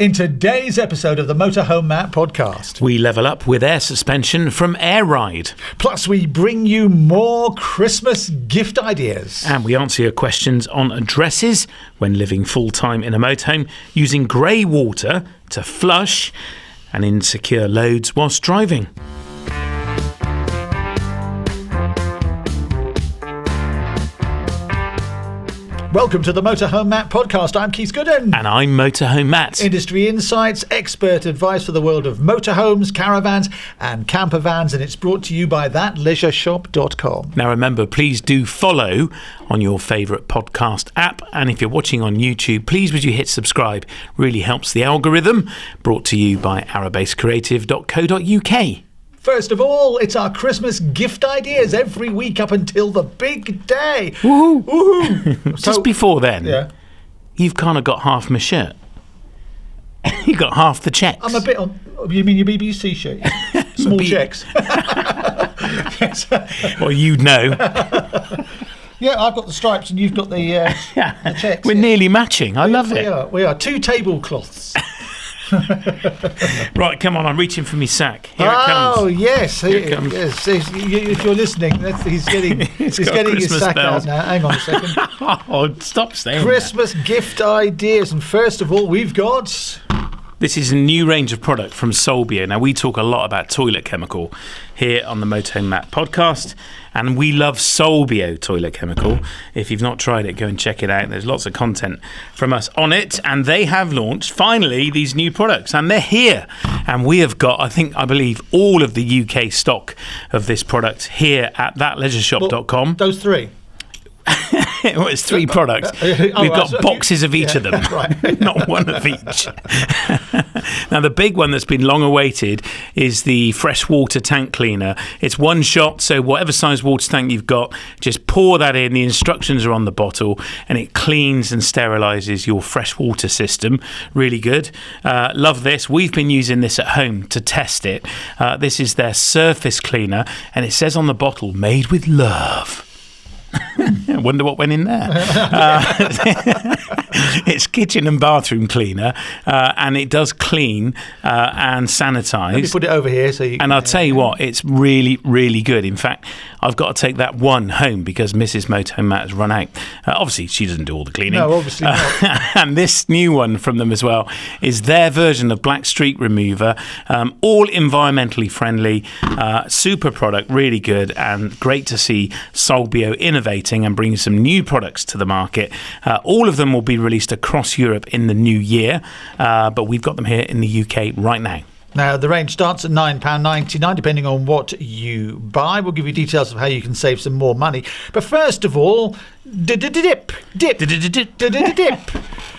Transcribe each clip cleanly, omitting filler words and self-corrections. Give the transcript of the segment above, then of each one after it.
In today's episode of the Motorhome Matt podcast, we level up with air suspension from Air Ride. Plus, we bring you more Christmas gift ideas. And we answer your questions on dresses when living full-time in a motorhome, using grey water to flush, and insecure loads whilst driving. Welcome to the Motorhome Matt podcast. I'm Keith Gooden. And I'm Motorhome Matt. Industry insights, expert advice for the world of motorhomes, caravans and camper vans. And it's brought to you by thatleisureshop.com. Now remember, please do follow on your favourite podcast app. And if you're watching on YouTube, please would you hit subscribe. Really helps the algorithm. Brought to you by arabasecreative.co.uk. First of all, it's our Christmas gift ideas every week up until the big day. Woohoo! Woohoo! Just before then, yeah, you've kind of got half my shirt. You've got half the checks. I'm a bit on. You mean your BBC shirt? Small checks. Yes. Well, you'd know. Yeah, I've got the stripes and you've got the checks. We're nearly matching. I love it. We are. 2 tablecloths. Right, come on, I'm reaching for my sack. Here it comes. Oh, yes. Here it comes. Yes. If you're listening, he's getting his sack out now. Hang on a second. Oh, stop saying Christmas gift ideas. And first of all, we've got... This is a new range of product from Solbio. Now, we talk a lot about toilet chemical here on the Motorhome Matt podcast, and we love Solbio toilet chemical. If you've not tried it, go and check it out. There's lots of content from us on it, and they have launched, finally, these new products, and they're here. And we have got, I believe, all of the UK stock of this product here at thatleisureshop.com. Well, those 3. Well, it's 3 products. We've got boxes of each of them, right. Not one of each. Now, the big one that's been long awaited is the freshwater tank cleaner. It's one shot, so whatever size water tank you've got, just pour that in. The instructions are on the bottle, and it cleans and sterilises your freshwater system. Really good. Love this. We've been using this at home to test it. This is their surface cleaner, and it says on the bottle, made with love. I wonder what went in there. It's kitchen and bathroom cleaner, and it does clean and sanitise. Let me put it over here so you can... And I'll tell you what, it's really, really good. In fact, I've got to take that one home because Mrs. Motorhome Matt has run out. Obviously, she doesn't do all the cleaning. No, obviously not. And this new one from them as well is their version of Black Streak Remover. All environmentally friendly, super product, really good, and great to see Solbio innovating and bringing some new products to the market. All of them will be released across Europe in the new year, but we've got them here in the UK right now. Now, the range starts at £9.99, depending on what you buy. We'll give you details of how you can save some more money. But first of all, dip.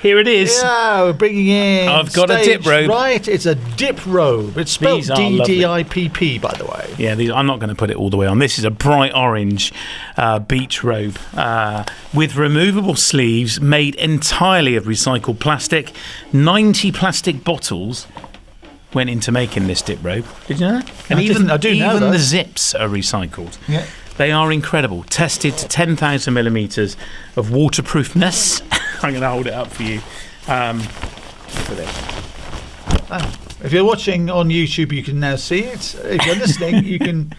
Here it is. Yeah, we're bringing in... I've got a dip robe. Right, it's a dip robe. It's spelled DDIPP, by the way. Yeah, I'm not going to put it all the way on. This is a bright orange beach robe with removable sleeves made entirely of recycled plastic. 90 plastic bottles went into making this dip robe. Did you know that? And even the zips are recycled. Yeah. They are incredible. Tested to 10,000 millimetres of waterproofness. I'm going to hold it up for you. For this. If you're watching on YouTube, you can now see it. If you're listening, you can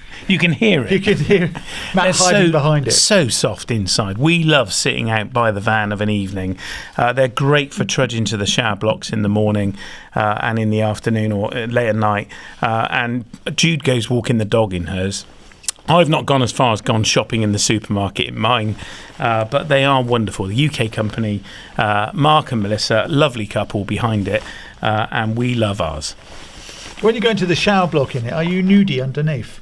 hear it. You can hear Matt hiding behind it. So soft inside. We love sitting out by the van of an evening. They're great for trudging to the shower blocks in the morning and in the afternoon or late at night. And Jude goes walking the dog in hers. I've not gone as far as gone shopping in the supermarket in mine, but they are wonderful. The UK company, Mark and Melissa, lovely couple behind it, and we love ours. When you go into the shower block in it, are you nudie underneath?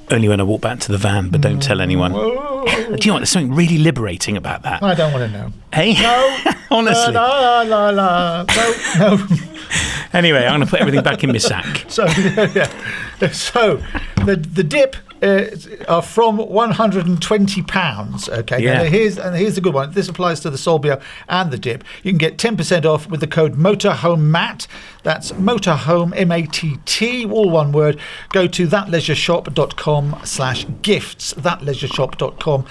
Only when I walk back to the van, but don't tell anyone. Whoa. Do you know what? There's something really liberating about that. I don't want to know. Hey? No. Honestly. No. Anyway, I'm going to put everything back in my sack. So the dip are from £120. Okay, yeah. Now here's the good one. This applies to the Solbio and the dip. You can get 10% off with the code Motorhome Matt. That's Motorhome MATT, all one word. Go to thatleisureshop.com/gifts. Thatleisureshop.com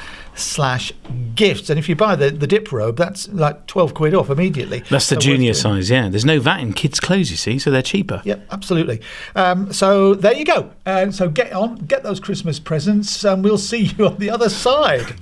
gifts. And if you buy the dip robe, that's like 12 quid off immediately. That's the junior size, yeah. There's no VAT in kids' clothes, you see, so they're cheaper. Yep, absolutely. So there you go. So get those Christmas presents, and we'll see you on the other side.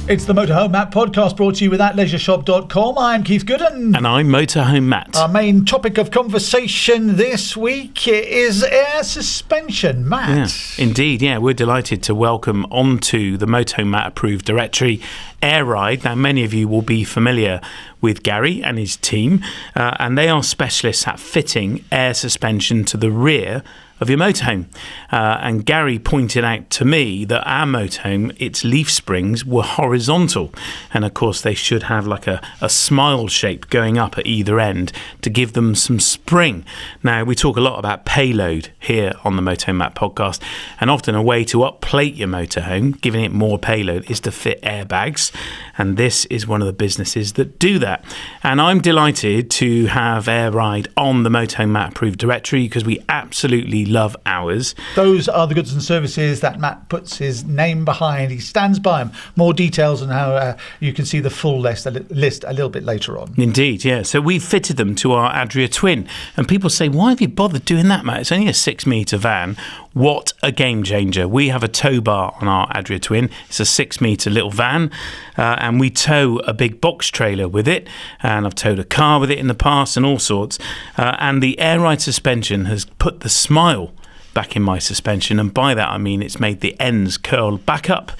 It's the Motorhome Matt podcast, brought to you with atleisureshop.com. I'm Keith Gooden. And I'm Motorhome Matt. Our main topic of conversation this week is air suspension. Matt. Yeah, indeed, yeah. We're delighted to welcome onto the Motorhome Matt approved directory Air Ride. Now, many of you will be familiar with Gary and his team, and they are specialists at fitting air suspension to the rear of your motorhome. And Gary pointed out to me that our motorhome, its leaf springs were horizontal. And of course, they should have like a smile shape going up at either end to give them some spring. Now, we talk a lot about payload here on the Motorhome Matt podcast, and often a way to upplate your motorhome, giving it more payload, is to fit airbags. And this is one of the businesses that do that. And I'm delighted to have Air Ride on the Motorhome Matt approved directory because we absolutely love ours. Those are the goods and services that Matt puts his name behind. He stands by them. More details on how you can see the full list a little bit later on. Indeed, yeah. So we've fitted them to our Adria Twin. And people say, why have you bothered doing that, Matt? It's only a 6-metre van. What a game changer. We have a tow bar on our Adria Twin. It's a 6-metre little van, and we tow a big box trailer with it, and I've towed a car with it in the past and all sorts, and the Air Ride suspension has put the smile back in my suspension, and by that I mean it's made the ends curl back up,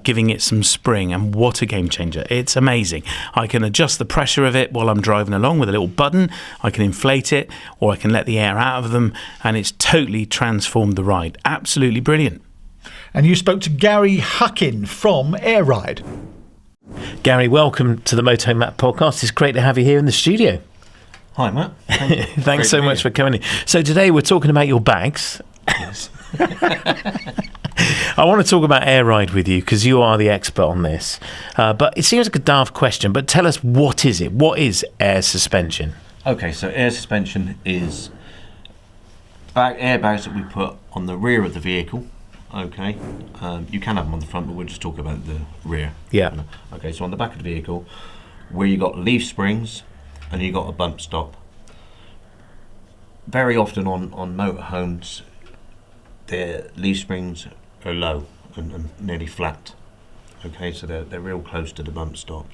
giving it some spring. And what a game changer. It's amazing. I can adjust the pressure of it while I'm driving along with a little button. I can inflate it, or I can let the air out of them, and it's totally transformed the ride. Absolutely brilliant. And you spoke to Gary Huckin from Air Ride. Gary, welcome to the Motorhome Matt podcast. It's great to have you here in the studio. Hi, Matt. Thanks so much for coming in. So today we're talking about your bags. Yes. I want to talk about Air Ride with you because you are the expert on this. But it seems like a daft question, but tell us, what is it? What is air suspension? Okay, so air suspension is airbags that we put on the rear of the vehicle. Okay, you can have them on the front, but we'll just talk about the rear. Yeah. Okay, so on the back of the vehicle, where you got leaf springs and you got a bump stop. Very often on motorhomes, their leaf springs are low and nearly flat. Okay, so they're real close to the bump stop.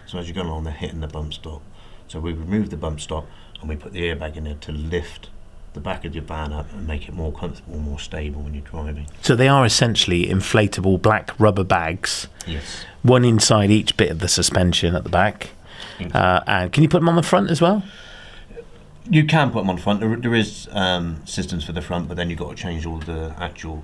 So as you're going along, they're hitting the bump stop. So we remove the bump stop and we put the airbag in there to lift the back of your van up and make it more comfortable, more stable when you're driving. So they are essentially inflatable black rubber bags. Yes. One inside each bit of the suspension at the back. And can you put them on the front as well? You can put them on the front. There is systems for the front, but then you've got to change all the actual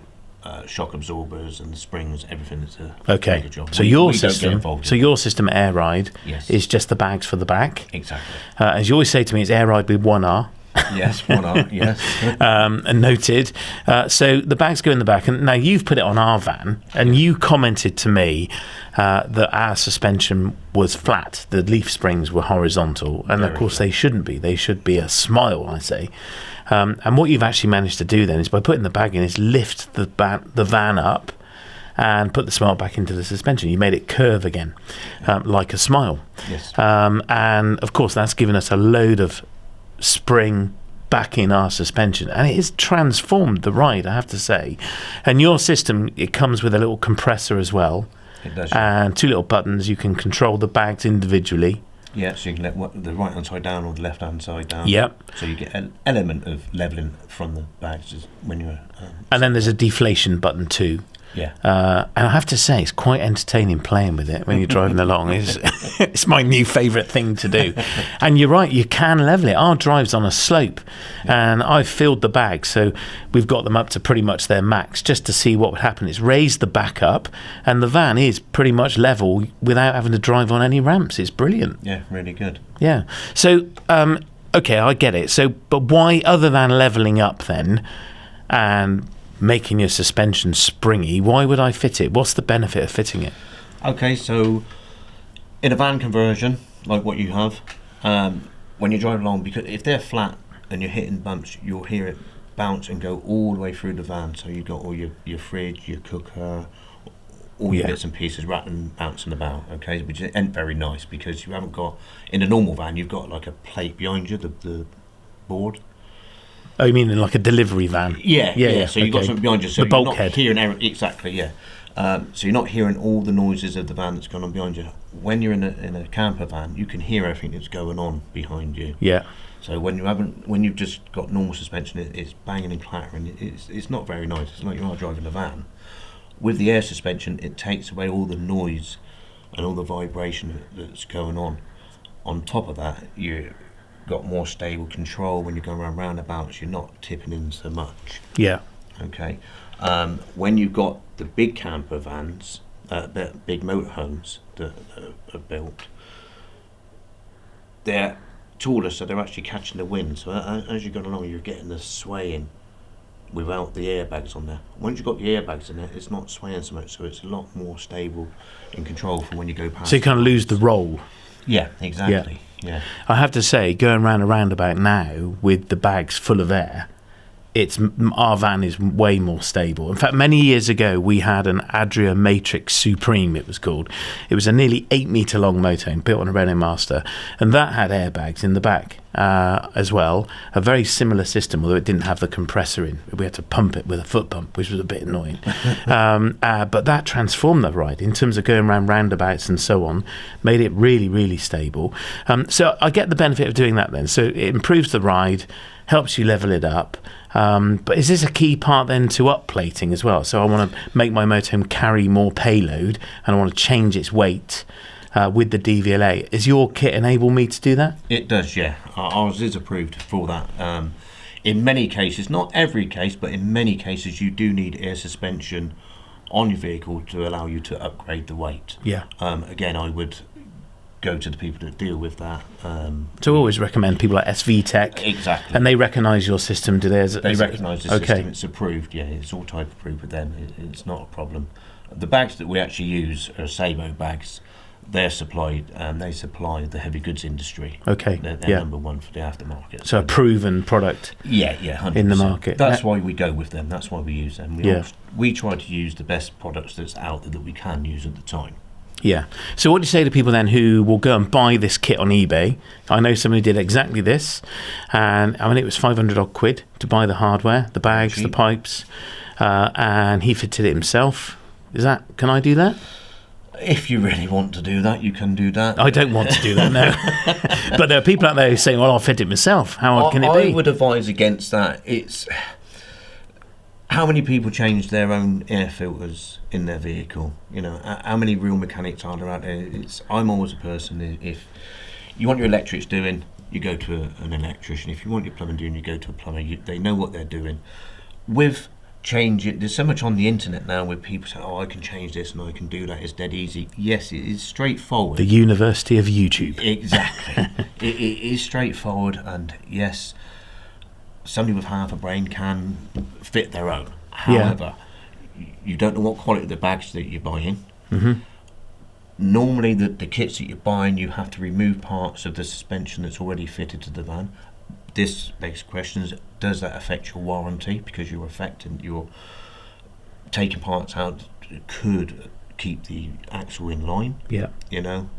shock absorbers and the springs, everything to make a job. So your system Air Ride is just the bags for the back. Exactly. As you always say to me, it's Air Ride with one R. Yes, one R, yes. And noted. So the bags go in the back. And now you've put it on our van, and you commented to me that our suspension was flat. The leaf springs were horizontal. And of course they shouldn't be. They should be a smile, I say. And what you've actually managed to do then is, by putting the bag in, is lift the van up and put the smile back into the suspension. You made it curve again, like a smile. Yes. And of course that's given us a load of spring back in our suspension, and it has transformed the ride, I have to say. And your system, it comes with a little compressor as well. It does. And 2 little buttons. You can control the bags individually. Yeah, so you can let the right hand side down or the left hand side down. Yep. So you get an element of levelling from the bags when you're and then there's a deflation button too. Yeah. And I have to say, it's quite entertaining playing with it when you're driving along. It's my new favourite thing to do. And you're right, you can level it. Our drive's on a slope, and I've filled the bag, so we've got them up to pretty much their max just to see what would happen. It's raised the back up, and the van is pretty much level without having to drive on any ramps. It's brilliant. Yeah, really good. Yeah. So, okay, I get it. So, but why, other than levelling up then, and making your suspension springy, why would I fit it? What's the benefit of fitting it? Okay, so in a van conversion like what you have, when you're driving along, because if they're flat and you're hitting bumps, you'll hear it bounce and go all the way through the van. So you've got all your fridge, your cooker, all your bits and pieces rattling, bouncing about, okay, which isn't very nice because you haven't got, in a normal van, you've got like a plate behind you, the board. Oh, you mean in like a delivery van? Yeah. So you've got something behind you, so the you're bulkhead. not hearing exactly, yeah. So you're not hearing all the noises of the van that's going on behind you. When you're in a camper van, you can hear everything that's going on behind you. Yeah. So when you've just got normal suspension, it's banging and clattering. It's not very nice. It's like you are driving a van. With the air suspension, it takes away all the noise and all the vibration that's going on. On top of that, you've got more stable control when you're going around roundabouts. You're not tipping in so much. Yeah. Okay. When you've got the big camper vans, the big motorhomes that are built, they're taller, so they're actually catching the wind. So as you're going along, you're getting the swaying without the airbags on there. Once you've got the airbags in there, it's not swaying so much, so it's a lot more stable in control for when you go past. So you kind of lose the roll. Yeah, exactly. Yeah. I have to say, going round a roundabout now with the bags full of air, our van is way more stable. In fact, many years ago, we had an Adria Matrix Supreme, it was called. It was a nearly 8-metre long motorhome built on a Renault Master, and that had airbags in the back as well. A very similar system, although it didn't have the compressor in. We had to pump it with a foot pump, which was a bit annoying. But that transformed the ride in terms of going around roundabouts and so on, made it really, really stable. So I get the benefit of doing that then. So it improves the ride, helps you level it up. But is this a key part then to upplating as well? So I want to make my motorhome carry more payload and I want to change its weight with the DVLA. Is your kit enable me to do that? It does, yeah. Ours is approved for that. In many cases, not every case, but in many cases you do need air suspension on your vehicle to allow you to upgrade the weight. Yeah. Again, I would go to the people that deal with that. So I always recommend people like SV Tech. Exactly. And they recognise your system, do they? They recognise the system, it's approved, yeah, it's all type approved with them, it's not a problem. The bags that we actually use are Sabo bags. They're supplied, they supply the heavy goods industry. Okay, They're number one for the aftermarket. So a proven product 100%. in the market. That's why we go with them, that's why we use them. We try to use the best products that's out there that we can use at the time. Yeah. So what do you say to people then who will go and buy this kit on eBay? I know somebody did exactly this, and I mean it was 500 odd quid to buy the hardware, the bags, the pipes, and he fitted it himself. Can I do that? If you really want to do that, you can do that. I don't want to do that, no. But there are people out there who say, well, I'll fit it myself. How hard can it be? I would advise against that. It's how many people change their own air filters in their vehicle? You know, how many real mechanics are there out there? I'm always a person, if you want your electrics doing, you go to an electrician. If you want your plumbing doing, you go to a plumber. They know what they're doing. With change it, there's so much on the internet now where people say, I can change this and I can do that, it's dead easy. Yes, it is straightforward. The University of YouTube. Exactly. it is straightforward, and yes, somebody with half a brain can fit their own. However, you don't know what quality of the bags that you're buying. Mm-hmm. Normally the kits that you're buying, you have to remove parts of the suspension that's already fitted to the van. This begs questions, does that affect your warranty? Because you're taking parts out that could keep the axle in line. Yeah. You know,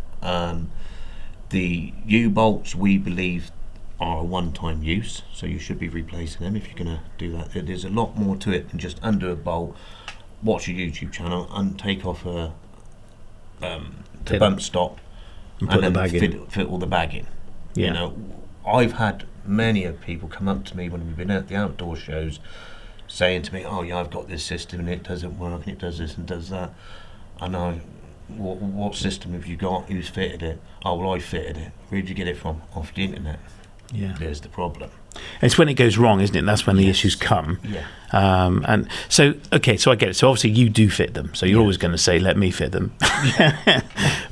the U-bolts we believe are a one-time use, so you should be replacing them if you're going to do that. There's a lot more to it than just undo a bolt, watch your YouTube channel and take off the bump stop and put the bag fit all the bag in. Yeah. You know, I've had many of people come up to me when we've been at the outdoor shows saying to me, oh yeah, I've got this system and it doesn't work and it does this and does that. And what system have you got? Who's fitted it? Oh, well, I fitted it. Where did you get it from? Off the internet. Yeah. There's the problem. It's when it goes wrong, isn't it? That's when the issues come. Yeah. And so, okay, so I get it. So obviously you do fit them. So you're always going to say, let me fit them.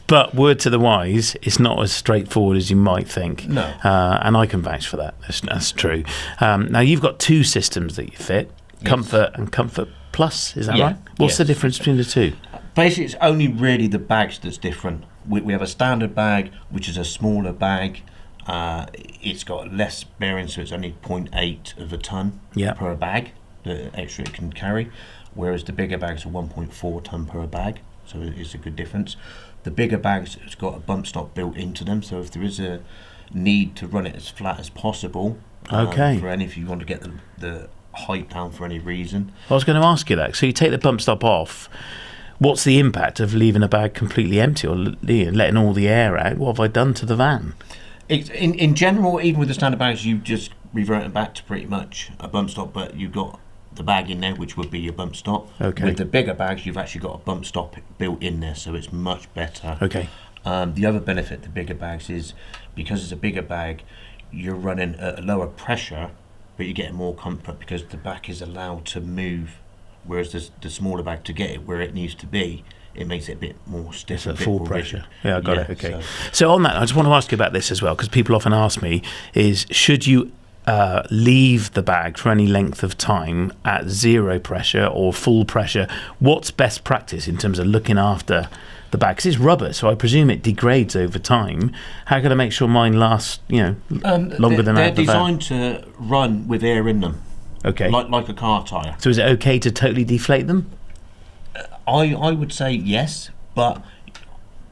But word to the wise, it's not as straightforward as you might think. No. And I can vouch for that. That's true. Now, you've got two systems that you fit, Comfort and Comfort Plus. Is that right? What's the difference between the two? Basically, it's only really the bags that's different. We have a standard bag, which is a smaller bag. It's got less bearing, so it's only 0.8 of a ton per bag, the extra it can carry, whereas the bigger bags are 1.4 ton per bag, so it's a good difference. The bigger bags, it's got a bump stop built into them, so if there is a need to run it as flat as possible, if you want to get the height down for any reason. I was going to ask you that. So you take the bump stop off, what's the impact of leaving a bag completely empty or letting all the air out? What have I done to the van? In general, even with the standard bags, you just revert it back to pretty much a bump stop, but you've got the bag in there, which would be your bump stop. Okay. With the bigger bags, you've actually got a bump stop built in there, so it's much better. Okay. The other benefit of the bigger bags is, because it's a bigger bag, you're running at a lower pressure, but you're getting more comfort because the back is allowed to move, whereas the smaller bag, to get it where it needs to be, it makes it a bit more stiff. It's at full pressure. Rigid. Yeah, I got it. Okay. So on that, I just want to ask you about this as well, because people often ask me, is should you leave the bag for any length of time at zero pressure or full pressure? What's best practice in terms of looking after the bag? Because it's rubber, so I presume it degrades over time. How can I make sure mine lasts, longer than they're out the designed to run with air in them. Okay. Like a car tyre. So is it okay to totally deflate them? I would say yes, but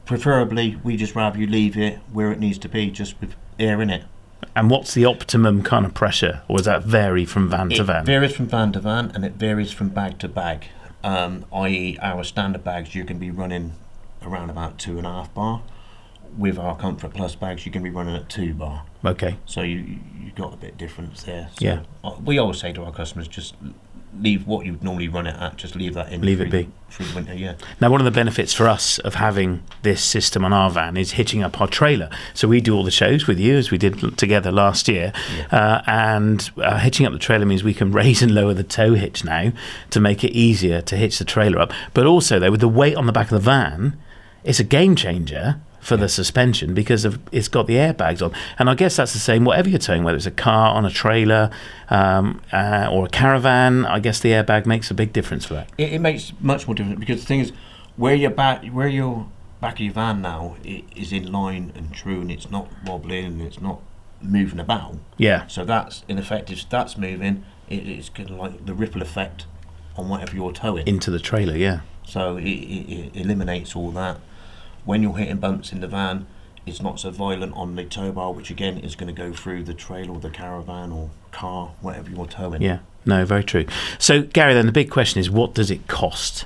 preferably we just rather you leave it where it needs to be, just with air in it. And what's the optimum kind of pressure, or does that vary from van to van? It varies from van to van, and it varies from bag to bag. I.e., our standard bags, you can be running around about 2.5 bar. With our Comfort Plus bags, you can be running at 2 bar. Okay. So you got a bit difference there. So yeah. We always say to our customers, just leave what you'd normally run it at, just leave that in. Leave it be. Through the winter, yeah. Now, one of the benefits for us of having this system on our van is hitching up our trailer. So we do all the shows with you, as we did together last year. Yeah. And hitching up the trailer means we can raise and lower the tow hitch now to make it easier to hitch the trailer up. But also, though, with the weight on the back of the van, it's a game changer for the suspension, because it's got the airbags on. And I guess that's the same whatever you're towing, whether it's a car on a trailer or a caravan. I guess the airbag makes a big difference for that. It makes much more difference, because the thing is, where your back of your van now is in line and true, and it's not wobbling and it's not moving about. Yeah. So that's, in effect, if that's moving, it's kind of like the ripple effect on whatever you're towing. Into the trailer, yeah. So it eliminates all that. When you're hitting bumps in the van, it's not so violent on the tow bar, which again is going to go through the trailer or the caravan or car, whatever you're towing. Yeah, no, very true. So, Gary, then the big question is, what does it cost?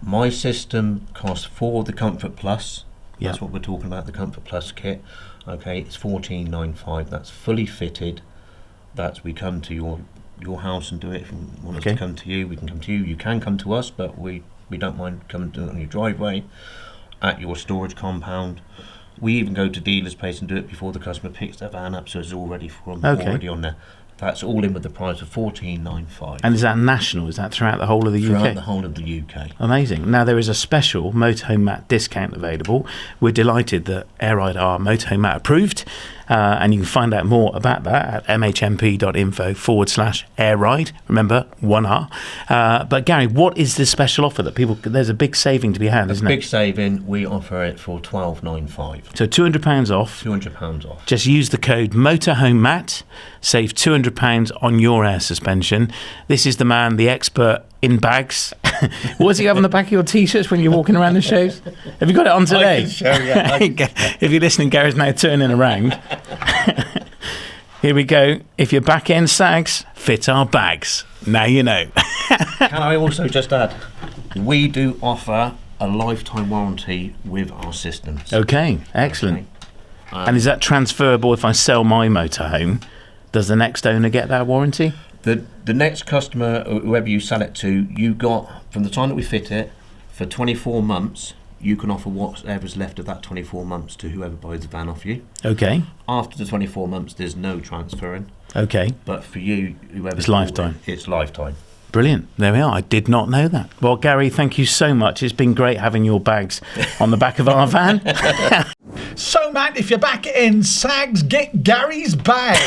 My system costs, for the Comfort Plus, that's Yep. what we're talking about, the Comfort Plus kit. Okay, it's $14.95. That's fully fitted. That's, we come to your house and do it. If you want us to come to you, we can come to you. You can come to us, but we don't mind coming to it on your driveway, at your storage compound. We even go to dealer's place and do it before the customer picks their van up, so it's already on there. That's all in with the price of $14.95. And is that national? Is that throughout the whole of the UK? Throughout the whole of the UK. Amazing. Now, there is a special Motorhome Matt discount available. We're delighted that Air Ride are Motorhome Matt approved, and you can find out more about that at mhmp.info/air ride. Remember, 1R. But Gary, what is the special offer that people? There's a big saving to be had, isn't it? A big saving. We offer it for $12.95. So £200 off. £200 off. Just use the code Motorhome Matt. Save £200 on your air suspension. This is the man, the expert in bags. What does he have on the back of your t-shirts when you're walking around the shows? Have you got it on today? I can show you. If you're listening, Gary's now turning around. Here we go. If your back end sags, fit our bags. Now you know. Can I also just add, we do offer a lifetime warranty with our systems. Okay, excellent. Okay. And is that transferable if I sell my motorhome? Does the next owner get that warranty? The next customer, or whoever you sell it to, you got, from the time that we fit it, for 24 months, you can offer whatever's left of that 24 months to whoever buys the van off you. Okay. After the 24 months, there's no transferring. Okay. But for you, whoever's It's lifetime. It's lifetime. Brilliant. There we are. I did not know that. Well, Gary, thank you so much. It's been great having your bags on the back of our van. So, Matt, if your back end sags, get Gary's bags.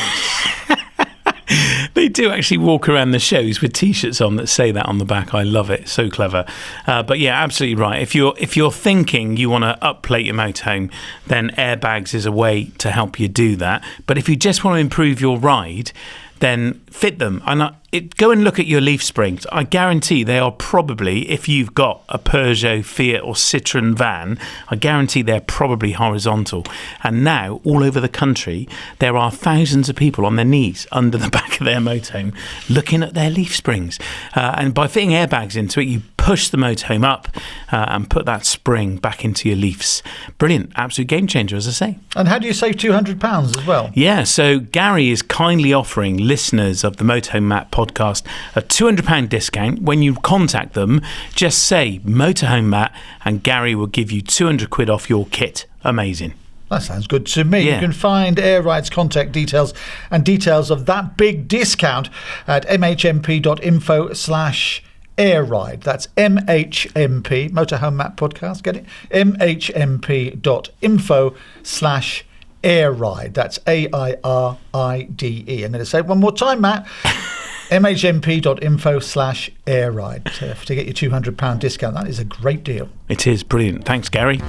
They do actually walk around the shows with T-shirts on that say that on the back. I love it. So clever. But yeah, absolutely right. If you're thinking you want to upplate your motorhome, then airbags is a way to help you do that. But if you just want to improve your ride, then fit them. Go and look at your leaf springs. I guarantee they are probably, if you've got a Peugeot, Fiat or Citroen van, I guarantee they're probably horizontal. And now, all over the country, there are thousands of people on their knees under the back of their motorhome looking at their leaf springs. And by fitting airbags into it, you push the motorhome up and put that spring back into your leafs. Brilliant. Absolute game changer, as I say. And how do you save £200 as well? Yeah, so Gary is kindly offering listeners of the Motorhome Matt podcast a £200 discount. When you contact them, just say Motorhome Matt and Gary will give you 200 quid off your kit. Amazing. That sounds good to me. Yeah. You can find Air Ride's contact details and details of that big discount at mhmp.info/Air Ride. That's MHMP, Motorhome Matt Podcast, get it? mhmp.info/Air Ride. That's AIRIDE. I'm going to say it one more time, Matt. mhmp.info/Air Ride to get your £200 discount. That is a great deal. It is brilliant. Thanks, Gary.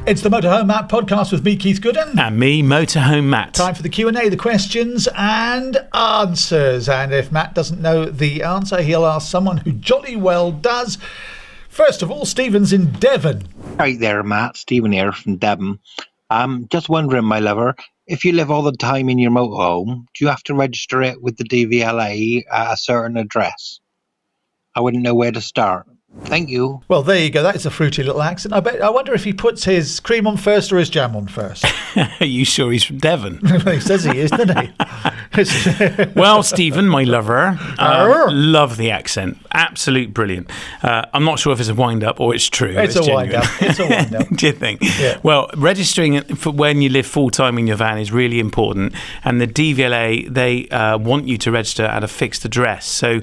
It's the Motorhome Matt podcast with me, Keith Gooden. And me, Motorhome Matt. Time for the Q&A, the questions and answers. And if Matt doesn't know the answer, he'll ask someone who jolly well does. First of all, Stephen's in Devon. Hi there, Matt. Stephen here from Devon. Just wondering, my lover, if you live all the time in your motorhome, do you have to register it with the DVLA at a certain address? I wouldn't know where to start. Thank you. Well, there you go. That is a fruity little accent. I wonder if he puts his cream on first or his jam on first. Are you sure he's from Devon? He says he is, doesn't he? Well, Stephen, my lover, love the accent. Absolute brilliant. I'm not sure if it's a wind-up or it's true. It's a wind-up. It's a wind-up. Do you think? Yeah. Well, registering for when you live full-time in your van is really important. And the DVLA, they want you to register at a fixed address. So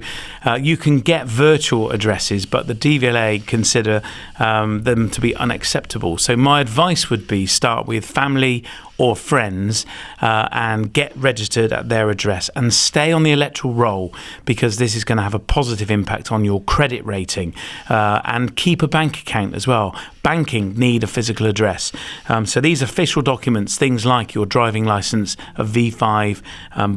you can get virtual addresses, but the DVLA consider them to be unacceptable. So my advice would be start with family or friends and get registered at their address and stay on the electoral roll, because this is going to have a positive impact on your credit rating, and keep a bank account as well. Banking need a physical address. So these official documents, things like your driving license, a V5,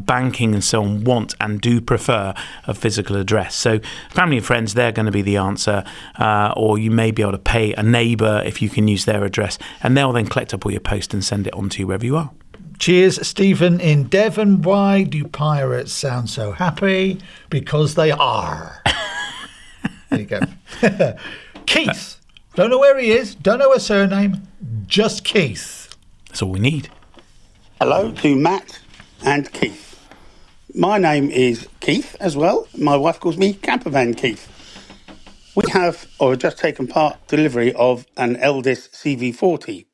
banking and so on, want and do prefer a physical address. So family and friends, they're going to be the answer, or you may be able to pay a neighbour if you can use their address, and they'll then collect up all your post and send it on to you wherever you are. Cheers, Stephen in Devon. Why do pirates sound so happy? Because they are. There you go. Keith. Don't know where he is. Don't know a surname. Just Keith. That's all we need. Hello to Matt and Keith. My name is Keith as well. My wife calls me Campervan Keith. We have just taken part delivery of an Eldis CV40.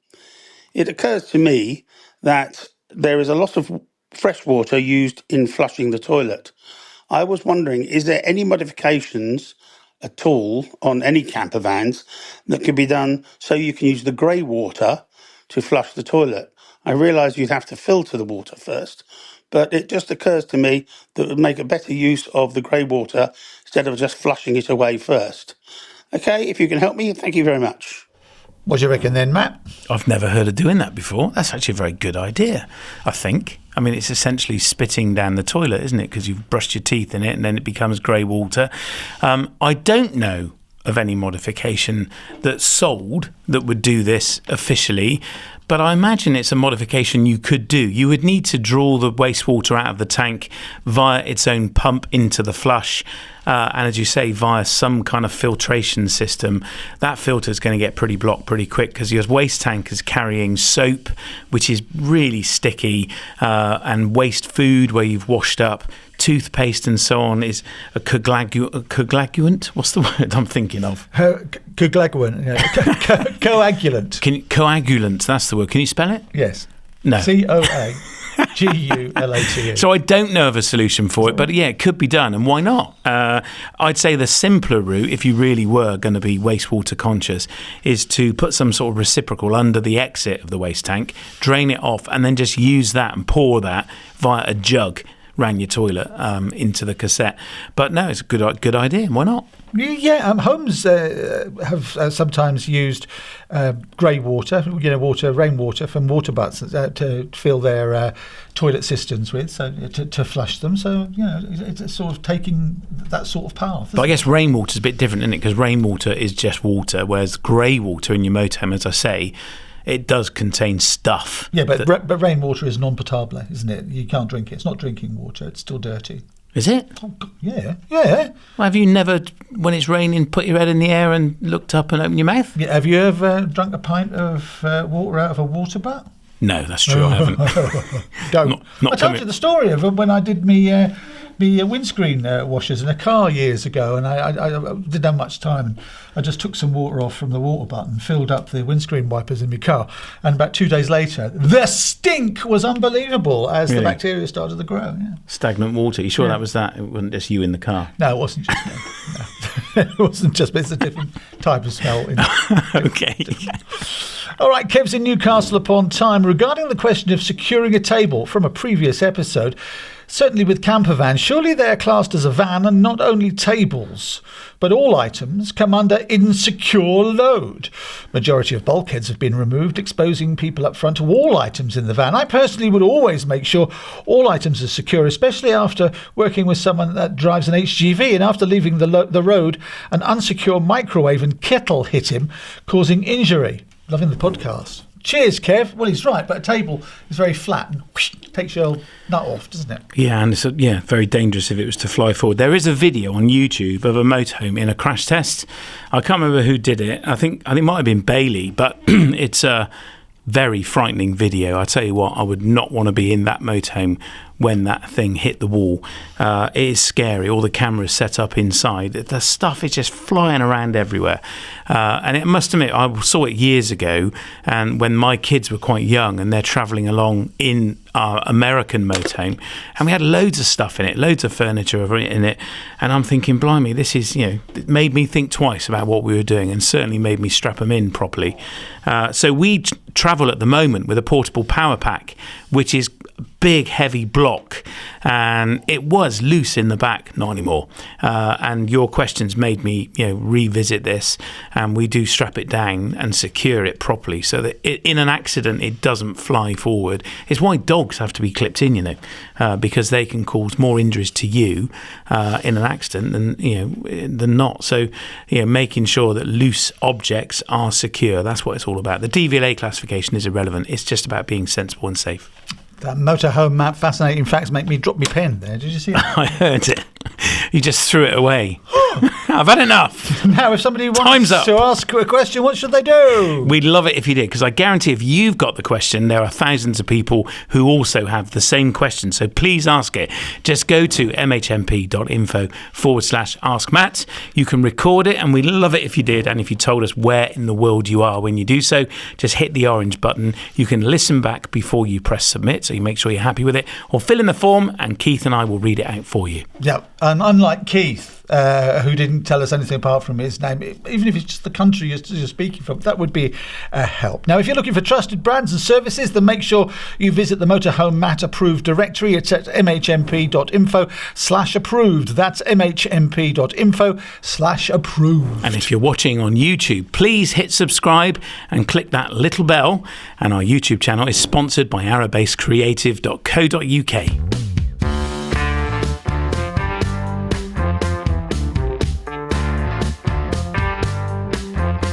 It occurs to me that there is a lot of fresh water used in flushing the toilet. I was wondering, is there any modifications at all on any camper vans that could be done so you can use the grey water to flush the toilet? I realise you'd have to filter the water first, but it just occurs to me that it would make a better use of the grey water instead of just flushing it away first. Okay, if you can help me, thank you very much. What do you reckon then, Matt? I've never heard of doing that before. That's actually a very good idea, I think. I mean, it's essentially spitting down the toilet, isn't it? Because you've brushed your teeth in it and then it becomes grey water. I don't know of any modification that's sold that would do this officially, but I imagine it's a modification you could do. You would need to draw the wastewater out of the tank via its own pump into the flush, and as you say, via some kind of filtration system. That filter is going to get pretty blocked pretty quick, because your waste tank is carrying soap, which is really sticky, and waste food where you've washed up. Toothpaste and so on is a coagulant. What's the word I'm thinking of? Coagulant. Yeah. Coagulant. Coagulant, that's the word. Can you spell it? Yes. No. COA. G-U-L-A-T-E. So I don't know of a solution for it, but yeah, it could be done, and why not? I'd say the simpler route, if you really were going to be wastewater conscious, is to put some sort of reciprocal under the exit of the waste tank, drain it off, and then just use that and pour that via a jug round your toilet into the cassette. But no, it's a good idea. Why not? Yeah, homes have sometimes used grey water, rainwater from water butts to fill their toilet cisterns with, so to flush them. So it's sort of taking that sort of path. But I guess rainwater's a bit different, isn't it? Because rainwater is just water, whereas grey water in your motorhome, as I say, it does contain stuff. Yeah, but rainwater is non-potable, isn't it? You can't drink it. It's not drinking water. It's still dirty. Is it? Oh, God, yeah. Well, have you never, when it's raining, put your head in the air and looked up and opened your mouth? Yeah, have you ever drunk a pint of water out of a water butt? No, that's true. I haven't. Don't. Not I told you the story of when I did me windscreen washers in a car years ago, and I didn't have much time. And I just took some water off from the water button, filled up the windscreen wipers in my car, and about 2 days later, the stink was unbelievable as the bacteria started to grow. Yeah. Stagnant water. You sure that was that? It wasn't just you in the car? No, it wasn't just me. No. It wasn't just me. It's a different type of smell. Okay. All right, Kev's in Newcastle upon Tyne. Regarding the question of securing a table from a previous episode, certainly with camper vans, surely they're classed as a van and not only tables, but all items come under insecure load. Majority of bulkheads have been removed, exposing people up front to all items in the van. I personally would always make sure all items are secure, especially after working with someone that drives an HGV, and after leaving the road, an unsecure microwave and kettle hit him, causing injury. Loving the podcast. Cheers, Kev. Well, he's right, but a table is very flat and whoosh, takes your nut off, doesn't it? Yeah, and it's very dangerous if it was to fly forward. There is a video on YouTube of a motorhome in a crash test. I can't remember who did it. I think it might have been Bailey, but it's a very frightening video. I tell you what, I would not want to be in that motorhome when that thing hit the wall. It is scary. All the cameras set up inside. The stuff is just flying around everywhere. And I must admit, I saw it years ago, and when my kids were quite young and they're travelling along in our American motorhome, and we had loads of stuff in it, loads of furniture in it, and I'm thinking, blimey, this is, it made me think twice about what we were doing, and certainly made me strap them in properly. So we travel at the moment with a portable power pack, which is big heavy block, and it was loose in the back, not anymore, and your questions made me revisit this, and we do strap it down and secure it properly so that in an accident it doesn't fly forward. It's why dogs have to be clipped in, because they can cause more injuries to you in an accident than not. So making sure that loose objects are secure, that's what it's all about. The DVLA classification is irrelevant. It's just about being sensible and safe. That Motorhome Matt fascinating facts make me drop my pen there. Did you see that? I heard it. You just threw it away. I've had enough. Now, if somebody wants to ask a question, what should they do? We'd love it if you did, because I guarantee if you've got the question, there are thousands of people who also have the same question. So please ask it. Just go to mhmp.info/Ask Matt. You can record it, and we'd love it if you did. And if you told us where in the world you are when you do so, just hit the orange button. You can listen back before you press submit, so you make sure you're happy with it, or fill in the form, and Keith and I will read it out for you. Yeah, and unlike Keith, who didn't tell us anything apart from his name, even if it's just the country you're speaking from, that would be a help. Now, if you're looking for trusted brands and services, then make sure you visit the Motorhome Matt approved directory. It's at mhmp.info/approved. That's mhmp.info/approved. And if you're watching on YouTube, please hit subscribe and click that little bell. And our YouTube channel is sponsored by arabasecreative.co.uk.